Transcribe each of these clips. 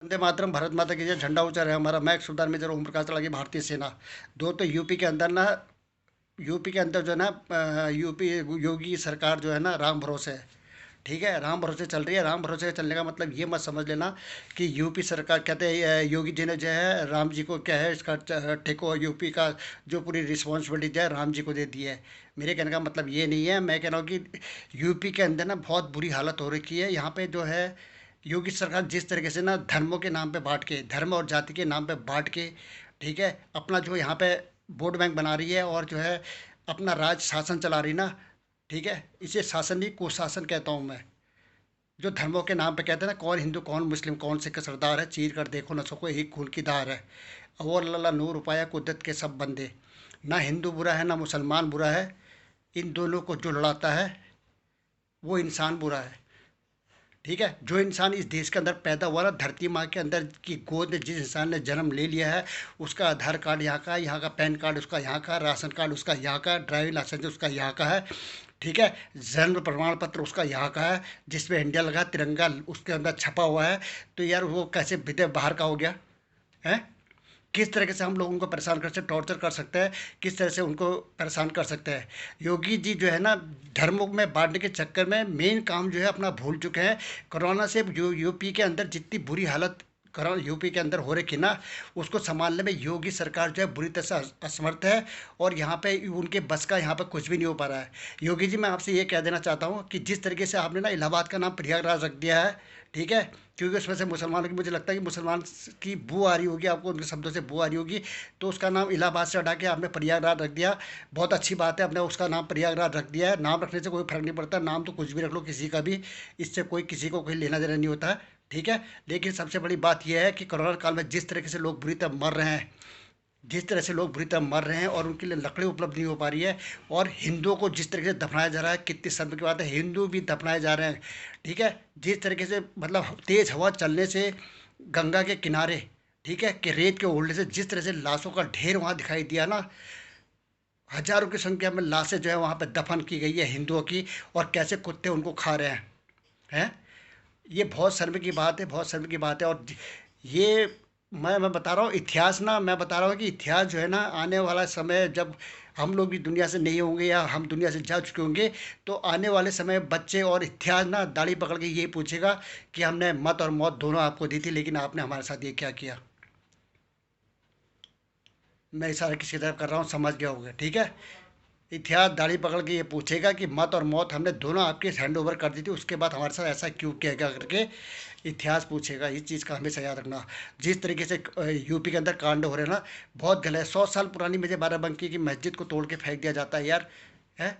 वंदे मातरम, भारत माता की जय, झंडा ऊंचा रहे हमारा। मैं सुल्तान मेजर ओम प्रकाश लगी भारतीय सेना। दो तो यूपी के अंदर जो है ना, यूपी योगी की सरकार जो है ना, राम भरोसे है। ठीक है, राम भरोसे चल रही है। राम भरोसे चलने का मतलब ये मत समझ लेना कि यूपी सरकार कहते हैं योगी जी ने जो है राम जी को क्या है इसका टेको यूपी का जो पूरी रिस्पॉन्सिबिलिटी जो है राम जी को दे दी है। मेरे कहने का मतलब ये नहीं है। मैं कह रहा हूँ कि यूपी के अंदर ना बहुत बुरी हालत हो रखी है। यहाँ पे जो है योगी सरकार जिस तरीके से ना धर्मों के नाम पे बांट के, धर्म और जाति के नाम पे बांट के, ठीक है, अपना जो यहाँ पे वोट बैंक बना रही है और जो है अपना राज शासन चला रही ना, ठीक है, इसे शासन नहीं कुशासन कहता हूँ मैं। जो धर्मों के नाम पे कहते हैं ना, कौन हिंदू कौन मुस्लिम कौन सिख का सरदार है, चीर कर देखो न सको एक खून की धार है। और अल्लाह नूर उपाया कुदरत के सब बंदे। ना हिंदू बुरा है ना मुसलमान बुरा है, इन दोनों को जो लड़ाता है वो इंसान बुरा है। ठीक है, जो इंसान इस देश के अंदर पैदा हुआ ना, धरती माँ के अंदर की गोद में जिस इंसान ने जन्म ले लिया है, उसका आधार कार्ड यहाँ का पैन कार्ड उसका यहाँ का, राशन कार्ड उसका यहाँ का, ड्राइविंग लाइसेंस उसका यहाँ का है। ठीक है, जन्म प्रमाण पत्र उसका यहाँ का है, जिसमें इंडिया लगा तिरंगा उसके अंदर छपा हुआ है। तो यार वो कैसे विदे बाहर का हो गया है? किस तरीके से हम लोग उनको परेशान कर सकते, टॉर्चर कर सकते हैं, किस तरह से उनको परेशान कर सकते हैं। योगी जी जो है ना, धर्मों में बांटने के चक्कर में मेन काम जो है अपना भूल चुके हैं। कोरोना से यूपी के अंदर जितनी बुरी हालत कोरोना यूपी के अंदर हो रही ना, उसको संभालने में योगी सरकार जो है बुरी तरह से असमर्थ है। और यहाँ पे उनके बस का यहाँ पे कुछ भी नहीं हो पा रहा है। योगी जी, मैं आपसे ये कह देना चाहता हूँ कि जिस तरीके से आपने ना इलाहाबाद का नाम प्रयागराज रख दिया है, ठीक है, क्योंकि उसमें से मुसलमानों की, मुझे लगता है कि मुसलमान की बू आ रही होगी, आपको उनके शब्दों से बू आ रही होगी, तो उसका नाम इलाहाबाद से हटा के आपने प्रयागराज रख दिया। बहुत अच्छी बात है, आपने उसका नाम प्रयागराज रख दिया है। नाम रखने से कोई फर्क नहीं पड़ता, नाम तो कुछ भी रख लो किसी का भी, इससे कोई किसी को कोई लेना देना नहीं होता है। ठीक है, लेकिन सबसे बड़ी बात यह है कि कोरोना काल में जिस तरीके से लोग बुरी तरह मर रहे हैं, जिस तरह से लोग बुरी तरह मर रहे हैं और उनके लिए लकड़ी उपलब्ध नहीं हो पा रही है, और हिंदुओं को जिस तरीके से दफनाया जा रहा है, कितनी शर्म की बात है, हिंदू भी दफनाए जा रहे हैं। ठीक है, जिस तरीके से मतलब तेज हवा चलने से गंगा के किनारे, ठीक है, कि रेत के उड़ने से जिस तरह से लाशों का ढेर वहाँ दिखाई दिया ना, हजारों की संख्या में लाशें जो है वहाँ पे दफन की गई है हिंदुओं की, और कैसे कुत्ते उनको खा रहे हैं। ये बहुत शर्म की बात है, बहुत शर्म की बात है। और ये मैं बता रहा हूँ इतिहास ना, मैं बता रहा हूँ कि इतिहास जो है ना, आने वाला समय जब हम लोग भी दुनिया से नहीं होंगे या हम दुनिया से जा चुके होंगे, तो आने वाले समय बच्चे और इतिहास ना दाढ़ी पकड़ के ये पूछेगा कि हमने मत और मौत दोनों आपको दी थी, लेकिन आपने हमारे साथ ये क्या किया। मैं इशारा किसकी तरफ कर रहा हूँ, समझ गया होगा। ठीक है, इतिहास दाढ़ी पकड़ के ये पूछेगा कि मत और मौत हमने दोनों आपके हैंड ओवर कर दी थी, उसके बाद हमारे साथ ऐसा क्यों किया गया करके इतिहास पूछेगा। इस चीज़ का हमेशा याद रखना। जिस तरीके से यूपी के अंदर कांड हो रहे हैं ना, बहुत गलत है। 100 साल पुरानी मुझे बाराबंकी की मस्जिद को तोड़ के फेंक दिया जाता है यार। है,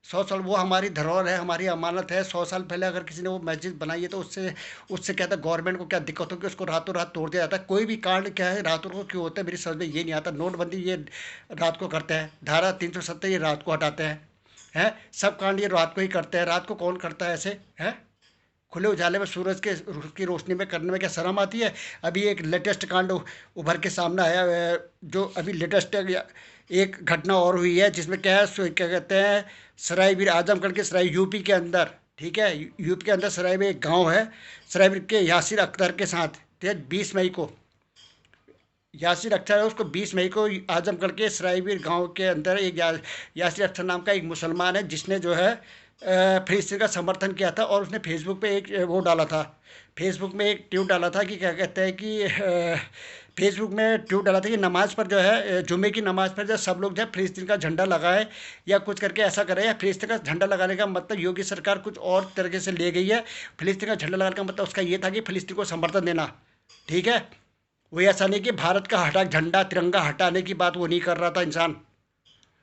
100 साल, वो हमारी धरोहर है, हमारी अमानत है। 100 साल पहले अगर किसी ने वो मस्जिद बनाई है तो उससे उससे कहता है गवर्नमेंट को क्या दिक्कत होगी, उसको रातों रात तोड़ दिया जाता है। कोई भी कांड क्या है रातों को क्यों होता है, मेरी समझ में ये नहीं आता। नोटबंदी ये रात को करते हैं, धारा 370 ये रात को हटाते हैं, सब कांड ये रात को ही करते हैं। रात को कौन करता है ऐसे? है, खुले उजाले में सूरज के की रोशनी में करने में क्या शर्म आती है? अभी एक लेटेस्ट कांड उभर के सामने आया है, जो अभी लेटेस्ट एक घटना और हुई है, जिसमें क्या है क्या कहते हैं, सरायवीर आजमगढ़ के सराय यूपी के अंदर, ठीक है, यूपी के अंदर सराय में एक गांव है, सरायवीर के यासिर अख्तर के साथ, ठीक है, 20 मई को यासिर अख्तर है, उसको 20 मई को आजमगढ़ के सरायवीर गांव के अंदर एक यासिर अख्तर नाम का एक मुसलमान है, जिसने जो है फिलिस्तीन का समर्थन किया था। और उसने फेसबुक पे एक वो डाला था, फेसबुक में एक ट्वीट डाला था कि क्या कहते हैं कि फेसबुक में ट्वीट डाला था कि नमाज पर जो है जुमे की नमाज पर जो सब लोग जो है फिलिस्तीन का झंडा लगाए या कुछ करके ऐसा करें, या फिलिस्तीन का झंडा लगाने का मतलब योगी सरकार कुछ और तरीके से ले गई है। फिलिस्तीन का झंडा लगाने का मतलब उसका ये था कि फिलिस्तीन को समर्थन देना। ठीक है, वो ऐसा नहीं कि भारत का हटा झंडा तिरंगा हटाने की बात वो नहीं कर रहा था इंसान।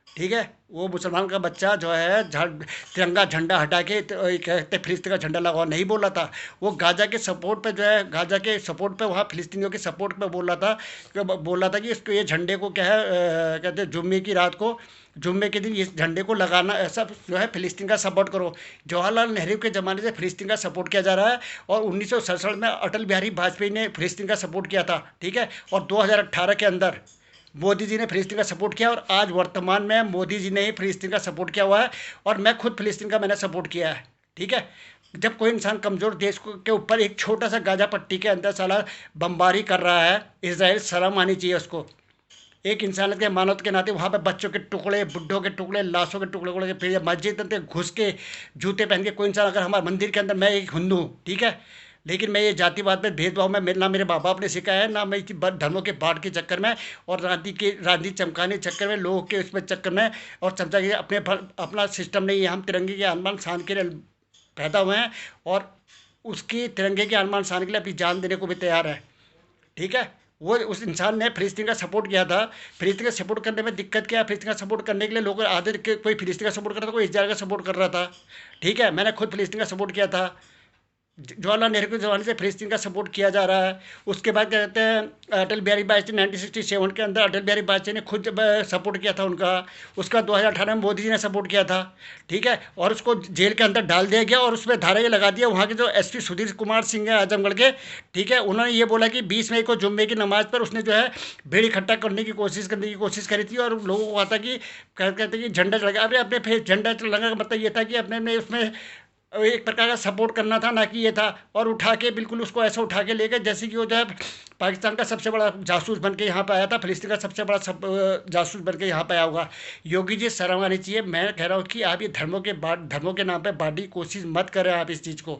ठीक है, वो मुसलमान का बच्चा जो है तिरंगा झंडा हटा के कहते फिलिस्तीन का झंडा लगाओ नहीं बोल रहा था। वो गाजा के सपोर्ट पे जो है, गाजा के सपोर्ट पे, वहाँ फिलिस्तीनियों के सपोर्ट पे बोल रहा था कि इसको ये झंडे को क्या है कहते हैं जुम्मे की रात को, जुम्मे के दिन इस झंडे को लगाना, ऐसा जो है फिलिस्तीन का सपोर्ट करो। जवाहरलाल नेहरू के ज़माने से फिलिस्तीन का सपोर्ट किया जा रहा है, और 1967 में अटल बिहारी वाजपेयी ने फिलिस्तीन का सपोर्ट किया था। ठीक है, और 2018 के अंदर मोदी जी ने फिलिस्तीन का सपोर्ट किया, और आज वर्तमान में मोदी जी ने ही फिलिस्तीन का सपोर्ट किया हुआ है, और मैं खुद फिलिस्तीन का मैंने सपोर्ट किया है। ठीक है, जब कोई इंसान कमज़ोर देश के ऊपर एक छोटा सा गाजा पट्टी के अंदर साला बमबारी कर रहा है, इसराइल शर्म आनी चाहिए उसको। एक इंसानियत के मानवता के नाते वहाँ पे बच्चों के टुकड़े, बुड्ढों के टुकड़े, लाशों के टुकड़े उकड़े के, फिर मस्जिद अंदर घुस के जूते पहन के कोई इंसान अगर हमारे मंदिर के अंदर, मैं एक हिंदू हूँ, ठीक है, लेकिन मैं ये जातिवाद में भेदभाव में ना मेरे माँ बाप ने सिखाया है, ना मैं धर्मों के बांट के चक्कर में और रांधी चमकाने के चक्कर में, लोगों के उसमें चक्कर में और चमचा के अपना सिस्टम नहीं है। हम तिरंगे के आसमान शान के लिए पैदा हुए हैं और उसकी तिरंगे के आसमान शान के लिए अपनी जान देने को भी तैयार है, ठीक है। वो उस इंसान ने फिलिस्तीन का सपोर्ट किया था। फिलिस्तीन का सपोर्ट करने में दिक्कत क्या है? फिलिस्तीन का सपोर्ट करने के लिए लोग आधे कोई फिलिस्तीन का सपोर्ट कर रहा था, कोई इजराइल का सपोर्ट कर रहा था, ठीक है। मैंने खुद फिलिस्तीन का सपोर्ट किया था। जवाहरलाल नेहरू के ज़माने से फिलिस्तीन का सपोर्ट किया जा रहा है। उसके बाद क्या कहते हैं, अटल बिहारी वाजपेयी 1967 के अंदर अटल बिहारी वाजपेयी ने खुद सपोर्ट किया था उनका। उसका 2018 में मोदी जी ने सपोर्ट किया था, ठीक है। और उसको जेल के अंदर डाल दिया गया और उसमें धारा ये लगा दिया, वहाँ के जो एसपी सुधीर कुमार सिंह है आजमगढ़ के, ठीक है, उन्होंने ये बोला कि 20 मई को जुम्मे की नमाज पर उसने जो है भीड़ इकट्ठा करने की कोशिश करी थी और लोगों को कहा था कि कहते कि झंडा चढ़ा। अरे अपने फिर झंडा लगाने का मतलब ये था कि अपने में उसमें एक प्रकार का सपोर्ट करना था, ना कि ये था। और उठा के बिल्कुल उसको ऐसा उठा के ले गए जैसे कि वो जो है पाकिस्तान का सबसे बड़ा जासूस बन के यहाँ पे आया था, फिलिस्तीन का सबसे बड़ा जासूस बन के यहाँ पे आया होगा। योगी जी शर्म आनी चाहिए। मैं कह रहा हूँ कि आप ये धर्मों के नाम पे बांटने की कोशिश मत करें आप इस चीज़ को,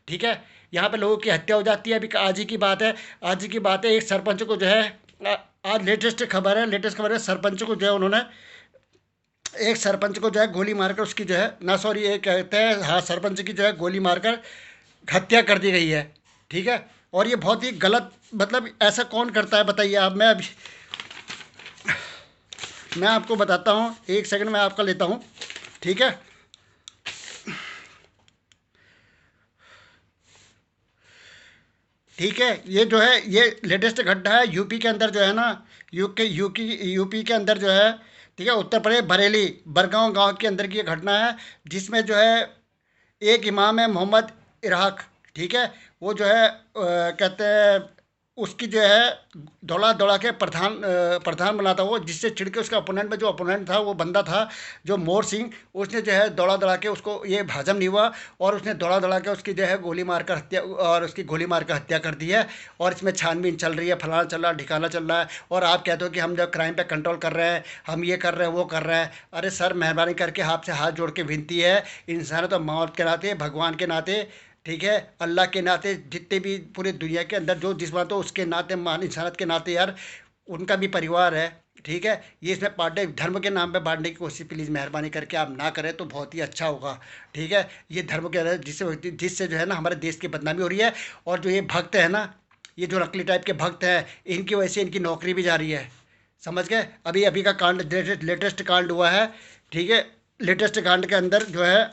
ठीक है। यहाँ पे लोगों की हत्या हो जाती है। अभी आज ही की बात है, आज ही की बात है, एक सरपंच को जो है आज लेटेस्ट खबर है, सरपंच को जो है उन्होंने एक सरपंच को जो है गोली मारकर उसकी जो है ना, सॉरी, ये कहते हैं, हाँ, सरपंच की जो है गोली मारकर हत्या कर दी गई है, ठीक है। और ये बहुत ही गलत, मतलब ऐसा कौन करता है बताइए आप। मैं आपको बताता हूँ, एक सेकंड में आपका लेता हूँ, ठीक है। ठीक है, ये जो है ये लेटेस्ट घटना है यूपी के अंदर जो है ना, यूपी के अंदर जो है, ठीक है, उत्तर प्रदेश बरेली बरगांव गांव के अंदर की ये घटना है, जिसमें जो है एक इमाम है मोहम्मद इराक, ठीक है। वो जो है कहते हैं उसकी जो है दौड़ा दौड़ा के प्रधान बना था वो, जिससे चिढ़ के उसका अपोनेंट में जो अपोनेंट था वो बंदा था जो मोर सिंह, उसने जो है दौड़ा दौड़ा के उसको ये हजम नहीं हुआ और उसने दौड़ा दौड़ा के उसकी जो है गोली मारकर हत्या, और उसकी गोली मारकर हत्या कर दी है। और इसमें छानबीन चल रही है, फलाना चल रहा है, ठिकाना चल रहा है, और आप कहते हो कि हम जो क्राइम पे कंट्रोल कर रहे हैं, हम ये कर रहे हैं, वो कर रहे हैं। अरे सर, मेहरबानी करके आपसे हाथ जोड़ के विनती है, इंसान तो मौत के नाते, भगवान के नाते, ठीक है, अल्लाह के नाते, जितने भी पूरे दुनिया के अंदर जो जिस बात हो उसके नाते, मान इंसानियत के नाते यार, उनका भी परिवार है, ठीक है। ये इसमें बांटने, धर्म के नाम पे बांटने की कोशिश प्लीज़ मेहरबानी करके आप ना करें तो बहुत ही अच्छा होगा, ठीक है। ये धर्म के अंदर जिससे जो है ना हमारे देश की बदनामी हो रही है, और जो ये भक्त है ना, ये जो नकली टाइप के भक्त हैं, इनकी वजह से इनकी नौकरी भी जा रही है, समझ गए। अभी अभी का कांड, लेटेस्ट कांड हुआ है, ठीक है। लेटेस्ट कांड के अंदर जो है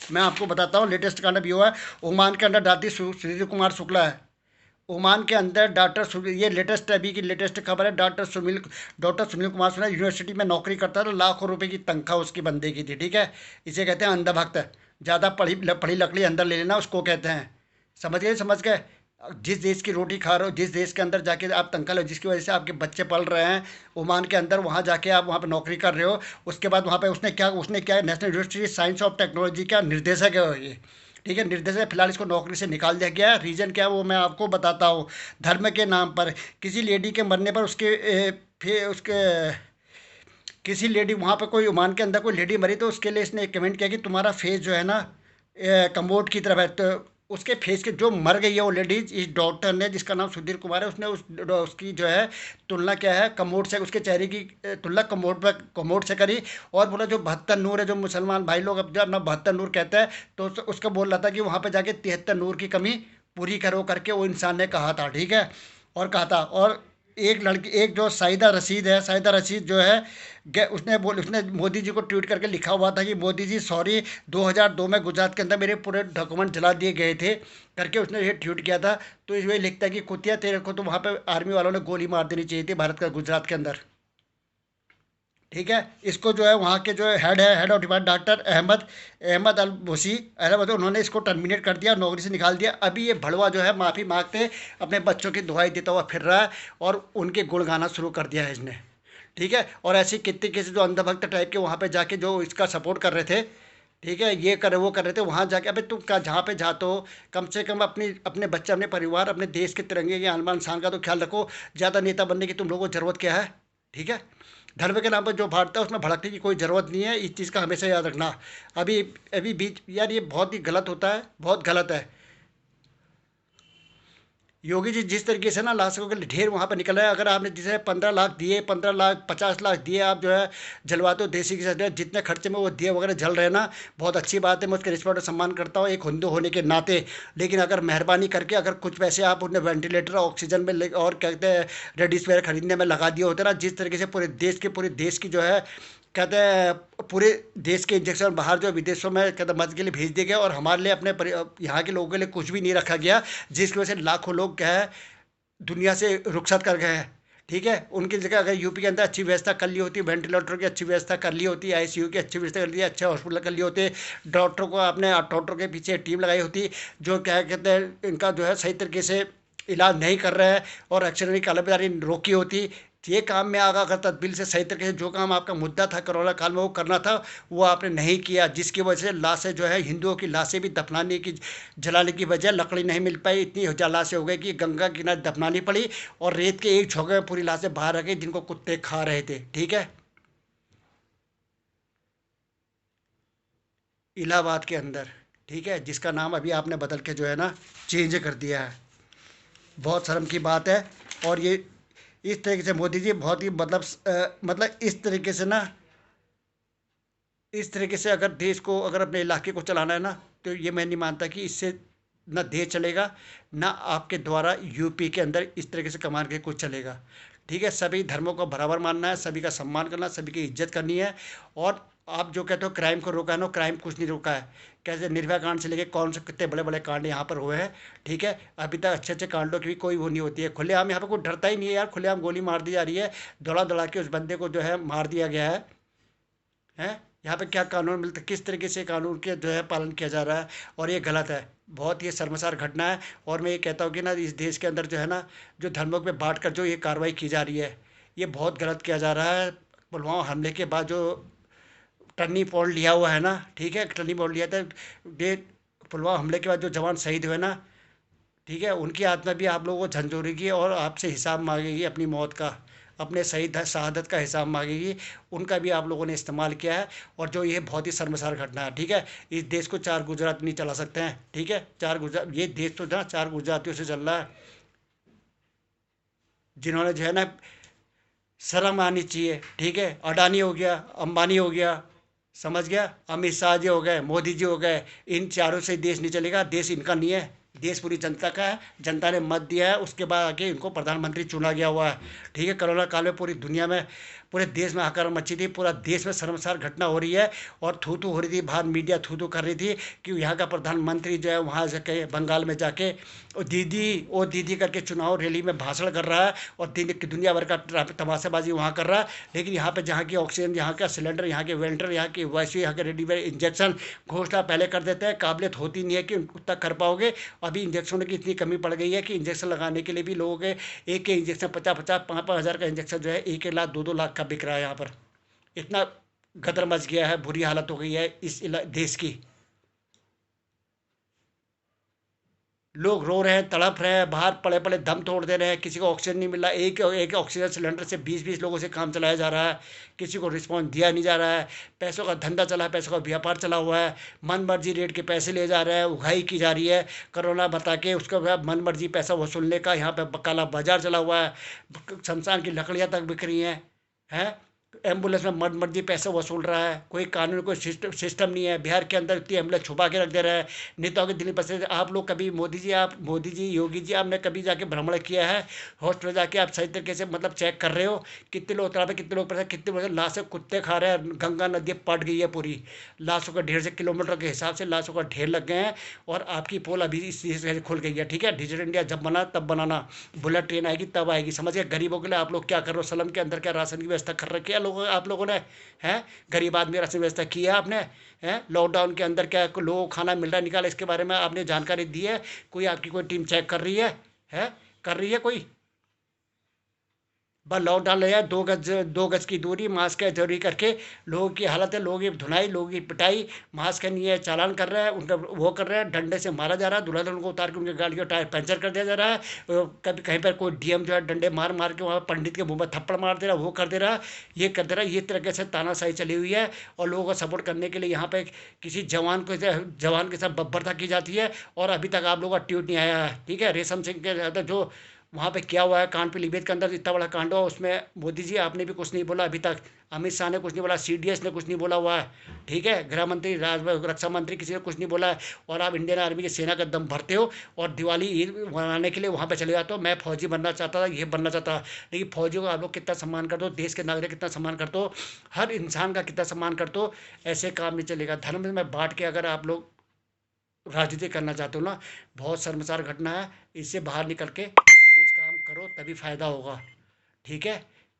मैं आपको बताता हूँ, लेटेस्ट कांड भी हुआ है। ओमान के अंदर दादी सुधीर कुमार शुक्ला है, ओमान के अंदर ये लेटेस्ट अभी की लेटेस्ट खबर है। डॉक्टर सुनील कुमार शुक्ला यूनिवर्सिटी में नौकरी करता था, लाखों रुपए की तनख्वाह उसकी बंदे की थी, ठीक है। इसे कहते हैं अंधभक्त। ज़्यादा पढ़ी लकड़ी अंदर ले लेना उसको कहते हैं, समझ गए। जिस देश की रोटी खा रहे हो, जिस देश के अंदर जाके आप तनख्वाह लो, जिसकी वजह से आपके बच्चे पल रहे हैं ओमान के अंदर, वहाँ जाके आप वहाँ पे नौकरी कर रहे हो। उसके बाद वहाँ पे उसने क्या national university science of technology का निर्देशक है ये, ठीक है, निर्देशक। फिलहाल इसको नौकरी से निकाल दिया गया है। रीज़न क्या है वो मैं आपको बताता हूँ। धर्म के नाम पर किसी लेडी के मरने पर उसके किसी लेडी, वहाँ पर कोई ओमान के अंदर कोई लेडी मरी तो उसके लिए इसने एक कमेंट किया कि तुम्हारा फेस जो है ना कमोड की तरफ है। तो उसके फेस के जो मर गई है वो लेडीज, इस डॉक्टर ने जिसका नाम सुधीर कुमार है, उसने उसकी जो है तुलना क्या है कमोड से, उसके चेहरे की तुलना कमोड से करी। और बोला जो 72 नूर है, जो मुसलमान भाई लोग अब जो अपना 72 नूर कहते हैं, तो उसका बोल रहा था कि वहाँ पर जाके 73 नूर की कमी पूरी करो करके वो इंसान ने कहा था, ठीक है। और कहा था। और एक लड़की, एक जो साहिदा रशीद जो है, उसने मोदी जी को ट्वीट करके लिखा हुआ था कि मोदी जी सॉरी, 2002 में गुजरात के अंदर मेरे पूरे डॉक्यूमेंट जला दिए गए थे करके उसने ये ट्वीट किया था। तो इसमें लिखता है कि कुतिया तेरे को तो वहाँ पे आर्मी वालों ने गोली मार देनी चाहिए थी भारत का, गुजरात के अंदर, ठीक है। इसको जो है वहाँ के जो head of department doctor Ahmed Al Busi Ahmed, उन्होंने इसको टर्मिनेट कर दिया, नौकरी से निकाल दिया। अभी ये भड़वा जो है माफ़ी मांगते अपने बच्चों की दुआई देता हुआ फिर रहा है और उनके गुण गाना शुरू कर दिया है इसने, ठीक है। और ऐसे कितने केसेस जो अंधभक्त टाइप के वहाँ पे जाके जो इसका सपोर्ट कर रहे थे, ठीक है, ये कर वो कर रहे थे, वहाँ जाके अबे तुम का जहाँ पे जाते हो, कम से कम अपनी अपने बच्चे, अपने परिवार, अपने देश के तिरंगे के आन शान का तो ख्याल रखो। ज़्यादा नेता बनने की तुम लोगों को ज़रूरत क्या है? ठीक है, धर्म के नाम पर जो भागता है उसमें भड़कने की कोई ज़रूरत नहीं है, इस चीज़ का हमेशा याद रखना। अभी अभी बीच यार, ये बहुत ही गलत होता है, बहुत गलत है। योगी जी जिस तरीके से ना लाशों के ढेर वहाँ पर निकल रहा है, अगर आपने जिसे 15 लाख दिए, 15 लाख 50 लाख दिए, आप जो है जलवाते हो देसी के साथ, जितने खर्चे में वो दिए वगैरह जल रहे हैं ना, बहुत अच्छी बात है, मैं उसके रिस्पेक्ट और सम्मान करता हूँ एक हिंदू होने के नाते। लेकिन अगर मेहरबानी करके अगर कुछ पैसे आप उन्हें वेंटिलेटर ऑक्सीजन में और कहते हैं रेडिस वगैरह खरीदने में लगा दिए होते ना, जिस तरीके से पूरे देश की जो है कहते हैं पूरे देश के इंजेक्शन बाहर जो विदेशों में कहते हैं मदद के लिए भेज दिए गए, और हमारे लिए अपने यहाँ के लोगों के लिए कुछ भी नहीं रखा गया, जिसकी वजह से लाखों लोग क्या है दुनिया से रुखसत कर गए हैं। ठीक है, उनकी जगह अगर यूपी के अंदर अच्छी व्यवस्था कर ली होती, वेंटिलेटर की अच्छी व्यवस्था कर ली होती, आईसीयू की अच्छी व्यवस्था कर ली, अच्छे हॉस्पिटल कर लिए होते, डॉक्टर के पीछे टीम लगाई होती, जो क्या कहते हैं इनका जो है सही तरीके से इलाज नहीं कर रहे हैं, और एक्सीडेंट की कालाबाजारी रोकी होती, ये काम में आगा अगर तदबीर से सही तरीके से जो काम आपका मुद्दा था कोरोना काल में वो करना था, वो आपने नहीं किया, जिसकी वजह से लाशें जो है हिंदुओं की लाशें भी दफनाने की जलाने की बजाय लकड़ी नहीं मिल पाई, इतनी लाशें हो गई कि गंगा किनारे दफनानी पड़ी, और रेत के एक झोंके में पूरी लाशें बाहर आ गई जिनको कुत्ते खा रहे थे। ठीक है, इलाहाबाद के अंदर। ठीक है, जिसका नाम अभी आपने बदल के जो है ना चेंज कर दिया है, बहुत शर्म की बात है। और ये इस तरीके से मोदी जी बहुत ही मतलब इस तरीके से ना, इस तरीके से अगर देश को, अगर अपने इलाके को चलाना है ना, तो ये मैं नहीं मानता कि इससे ना देश चलेगा, ना आपके द्वारा यूपी के अंदर इस तरीके से कमान के कुछ चलेगा। ठीक है, सभी धर्मों को बराबर मानना है, सभी का सम्मान करना, सभी की इज्जत करनी है। और आप जो कहते हो क्राइम को रोका है ना, क्राइम कुछ नहीं रोका है। कैसे निर्भया कांड से लेके कौन से कितने बड़े बड़े कांड यहाँ पर हुए हैं। ठीक है, अभी तक अच्छे अच्छे कांडों की भी कोई वो नहीं होती है, खुलेआम यहाँ पर कोई डरता ही नहीं है यार, खुलेआम गोली मार दी जा रही है, दौड़ा दौड़ा के उस बंदे को जो है मार दिया गया है। यहाँ पे क्या कानून मिलता, किस तरीके से कानून के जो है पालन किया जा रहा है, और ये गलत है, बहुत ही शर्मसार घटना है। और मैं ये कहता हूँ कि ना इस देश के अंदर जो है ना, जो धर्मों पे बांट कर जो ये कार्रवाई की जा रही है, ये बहुत गलत किया जा रहा है। पुलवामा हमले के बाद जो टर्नी पॉइंट लिया हुआ है ना, ठीक है, टर्नी पॉइंट लिया था, ये पुलवामा हमले के बाद जो जवान शहीद हुए ना, ठीक है, उनकी आत्मा भी आप लोगों को झंझोरेगी और आपसे हिसाब मांगेगी अपनी मौत का, अपने शहीद शहादत का हिसाब मांगेगी। उनका भी आप लोगों ने इस्तेमाल किया है, और जो ये बहुत ही शर्मसार घटना है। ठीक है, इस देश को चार गुजरात नहीं चला सकते हैं। ठीक है, चार गुजरात, ये देश तो ना चार गुजरातियों से चल रहा है, जिन्होंने जो है ना शर्म आनी चाहिए। ठीक है, अडानी हो गया, अंबानी हो गया, समझ गया, अमित शाह जी हो गए, मोदी जी हो गए, इन चारों से देश नहीं चलेगा, देश इनका नहीं है, देश पूरी जनता का है, जनता ने मत दिया है, उसके बाद आके इनको प्रधानमंत्री चुना गया हुआ है। ठीक है, कोरोना काल में पूरी दुनिया में, पूरे देश में हाहाकार मची थी, पूरा देश में शर्मसार घटना हो रही है, और थू थू हो रही थी, बाहर मीडिया थू थू कर रही थी कि यहाँ का प्रधानमंत्री जो है वहाँ जाके बंगाल में जाके ओ दीदी करके चुनाव रैली में भाषण कर रहा है, और दुनिया भर का तमाशाबाजी वहाँ कर रहा है। लेकिन यहाँ पे जहाँ की ऑक्सीजन, यहाँ का सिलेंडर, यहाँ के वेंटर, यहाँ की वैसे यहाँ के रेडीमेड इंजेक्शन घोषणा पहले कर देते हैं, काबिलियत होती नहीं है कि उतना कर पाओगे। अभी इंजेक्शनों की इतनी कमी पड़ गई है कि इंजेक्शन लगाने के लिए भी लोगों के एक इंजेक्शन 50-50 5-5 हज़ार का इंजेक्शन जो है 1-1 लाख 2-2 लाख का बिक रहा है यहाँ पर। इतना गदर मच गया है, बुरी हालत हो गई है इस देश की। लोग रो रहे हैं, तड़प रहे हैं, बाहर पड़े पड़े दम तोड़ दे रहे हैं, किसी को ऑक्सीजन नहीं मिल रहा, एक एक ऑक्सीजन सिलेंडर से 20-20 लोगों से काम चलाया जा रहा है, किसी को रिस्पॉन्स दिया नहीं जा रहा है। पैसों का धंधा चला है, पैसों का व्यापार चला हुआ है, मन मर्जी रेट के पैसे ले जा रहे हैं, उगाही की जा रही है, कोरोना बता के उसका बाद मन मर्जी पैसा वसूलने का यहाँ पे काला बाजार चला हुआ है, शमशान की लकड़ियाँ तक बिक रही हैं। एम्बुलेंस में मन मर्जी पैसे वसूल रहा है, कोई कानून, कोई सिस्टम नहीं है। बिहार के अंदर इतनी एम्बुलेंस छुपा के रख दे रहा है, नेताओं की दिल्ली बस। आप लोग कभी मोदी जी योगी जी आपने कभी जाके भ्रमण किया है हॉस्पिटल जाके? आप सही तरीके से मतलब चेक कर रहे हो कितने लोग तड़पे, कितने लोग परेशान, कितने लोग लाशें कुत्ते खा रहे हैं, गंगा नदी पट गई है पूरी, लाशों का ढेर से किलोमीटर के हिसाब से लाशों का ढेर लग गए हैं। और आपकी पोल अभी इस चीज़ से खुल गई है। ठीक है, डिजिटल इंडिया जब बना तब बनाना, बुलेट ट्रेन आएगी तब आएगी, समझ गए। गरीबों के लिए आप लोग क्या कर रहे हो? सलम के अंदर क्या राशन की व्यवस्था कर रखी है लोगों, आप लोगों ने? हैं, गरीब आदमी राशन व्यवस्था की है आपने? हैं, लॉकडाउन के अंदर क्या लोगों को खाना मिल रहा है निकाला, इसके बारे में आपने जानकारी दी है? कोई आपकी कोई टीम चेक कर रही है? कर रही है कोई? बस लॉकडाउन लगा, 2 गज की दूरी, मास्क है जरूरी करके लोगों की हालत है, लोगों की धुनाई, लोगों की पिटाई, मास्क है नहीं है, चालान कर रहा है उनका, वो कर रहा है, डंडे से मारा जा रहा है, दूल्हा दुल्हन को उतार के उनकी गाड़ी का टायर पंचर कर दिया जा रहा है। कभी कहीं पर कोई डीएम जो है डंडे मार मार के वहाँ पंडित के मुंह में थप्पड़ मार दे रहा है, वो कर दे रहा है, ये कर दे रहा है। ये तरीके से तानाशाही चली हुई है और लोगों को सपोर्ट करने के लिए यहाँ पे किसी जवान के साथ बब्बरता की जाती है। और अभी तक आप लोगों का ट्वीट नहीं आया है, ठीक है। रेशम सिंह के अंदर जो वहाँ पे क्या हुआ है, कान पीलीभीत के अंदर इतना बड़ा कांड हुआ, उसमें मोदी जी आपने भी कुछ नहीं बोला अभी तक, अमित शाह ने कुछ नहीं बोला, सीडीएस ने कुछ नहीं बोला हुआ है, ठीक है। गृह मंत्री, रक्षा मंत्री, किसी ने कुछ नहीं बोला है। और आप इंडियन आर्मी की सेना का दम भरते हो और दिवाली ईद मनाने के लिए वहाँ पे चले जाते हो। मैं फौजी बनना चाहता था, ये बनना चाहता था, लेकिन फौजियों का आप लोग कितना सम्मान करते हो, देश के नागरिक कितना सम्मान करते हो, हर इंसान का कितना सम्मान करते हो। ऐसे काम नहीं चलेगा। धर्म में बांट के अगर आप लोग राजनीति करना चाहते हो ना, बहुत शर्मसार घटना है। इससे बाहर निकल के कुछ काम करो, तभी फायदा होगा, ठीक है।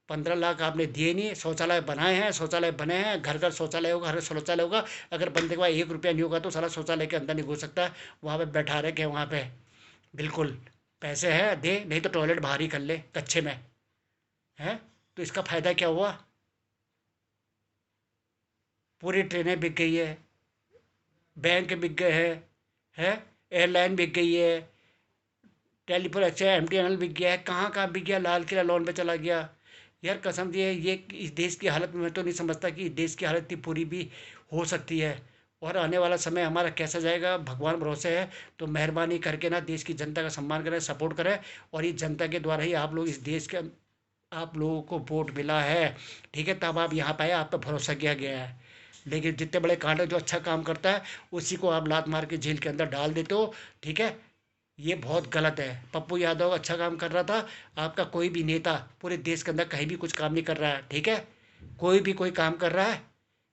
15 लाख आपने दिए नहीं, शौचालय बनाए हैं, शौचालय बने हैं, घर घर शौचालय होगा, हर शौचालय होगा। अगर बंदे के पास 1 रुपया नहीं होगा तो सारा शौचालय के अंदर नहीं घुस सकता। वहाँ पे बैठा रहे के वहाँ पे, बिल्कुल पैसे है दे, नहीं तो टॉयलेट बाहर ही कर ले कच्चे में, है। तो इसका फायदा क्या हुआ? पूरी ट्रेनें बिक गई है, बैंक बिक गए हैं, एयरलाइन बिक गई है, टेलीफोन अच्छा एमटीएनएल बिक गया है, कहाँ कहाँ बिक गया, लाल किला लोन पे चला गया। यार कसम दिए, ये इस देश की हालत मैं तो नहीं समझता कि इस देश की हालत इतनी पूरी भी हो सकती है। और आने वाला समय हमारा कैसा जाएगा, भगवान भरोसे है। तो मेहरबानी करके ना देश की जनता का सम्मान करें, सपोर्ट करें। और ये जनता के द्वारा ही आप लोग इस देश के, आप लोगों को वोट मिला है, ठीक है, तब आप यहाँ पे आए, आप पे भरोसा किया गया है। लेकिन जितने बड़े कांड है, जो अच्छा काम करता है उसी को आप लात मार के जेल के अंदर डाल देते हो, ठीक है। ये बहुत गलत है। पप्पू यादव अच्छा काम कर रहा था, आपका कोई भी नेता पूरे देश के अंदर कहीं भी कुछ काम नहीं कर रहा है, ठीक है। कोई भी कोई काम कर रहा है?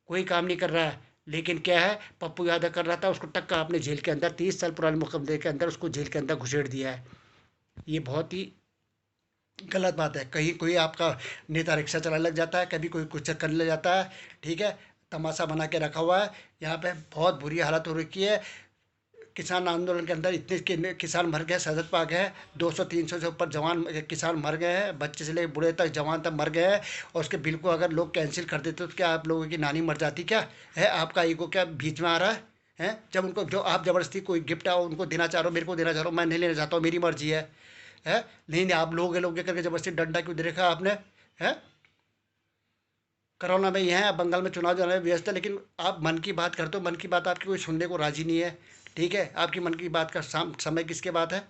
कोई काम नहीं कर रहा है। लेकिन क्या है, पप्पू यादव कर रहा था, उसको टक्का आपने जेल के अंदर 30 साल पुराने मुकदमे के अंदर उसको जेल के अंदर घुसेड़ दिया है। ये बहुत ही गलत बात है। कहीं कोई आपका नेता रिक्शा चलाने लग जाता है, कभी कोई कुछ करने लग जाता है, ठीक है। तमाशा बना के रखा हुआ है। यहाँ पे बहुत बुरी हालत हो रखी है। किसान आंदोलन के अंदर इतने किसान मर गए, सजत पा गए, 200-300 से ऊपर जवान किसान मर गए हैं, बच्चे से लेकर बूढ़े तक, जवान तक मर गए हैं। और उसके बिल को अगर लोग कैंसिल कर देते तो क्या आप लोगों की नानी मर जाती? क्या है आपका ईगो क्या बीच में आ रहा है? जब उनको, जो आप ज़बरदस्ती कोई गिफ्ट आओ उनको देना चाह रहे हो, मेरे को देना चाह रहे हो, मैं नहीं लेना चाहता हूँ, मेरी मर्जी है। नहीं नहीं, आप लोग करके ज़बरदस्ती डंडा क्यों दे रखा आपने? है कोरोना में ही है, बंगाल में चुनाव जाने में व्यस्त है, लेकिन आप मन की बात करते हो, मन की बात आपकी कोई सुनने को राजी नहीं है, ठीक है। आपकी मन की बात का समय किसके बात है?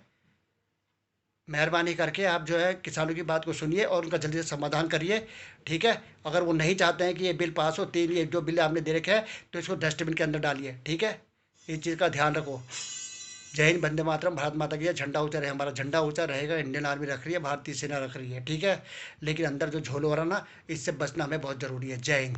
मेहरबानी करके आप जो है किसानों की बात को सुनिए और उनका जल्दी से समाधान करिए, ठीक है। अगर वो नहीं चाहते हैं कि ये बिल पास हो, 3 ये जो बिल आपने दे रखे हैं, तो इसको डस्टबिन के अंदर डालिए, ठीक है। इस चीज़ का ध्यान रखो। जय हिंद, वंदे मातरम, भारत माता की जय। झंडा ऊंचा रहे, हमारा झंडा ऊंचा रहेगा। इंडियन आर्मी रख रही है, भारतीय सेना रख रही है, ठीक है। लेकिन अंदर जो झोल हो रहा ना, इससे बचना हमें बहुत ज़रूरी है। जय हिंद।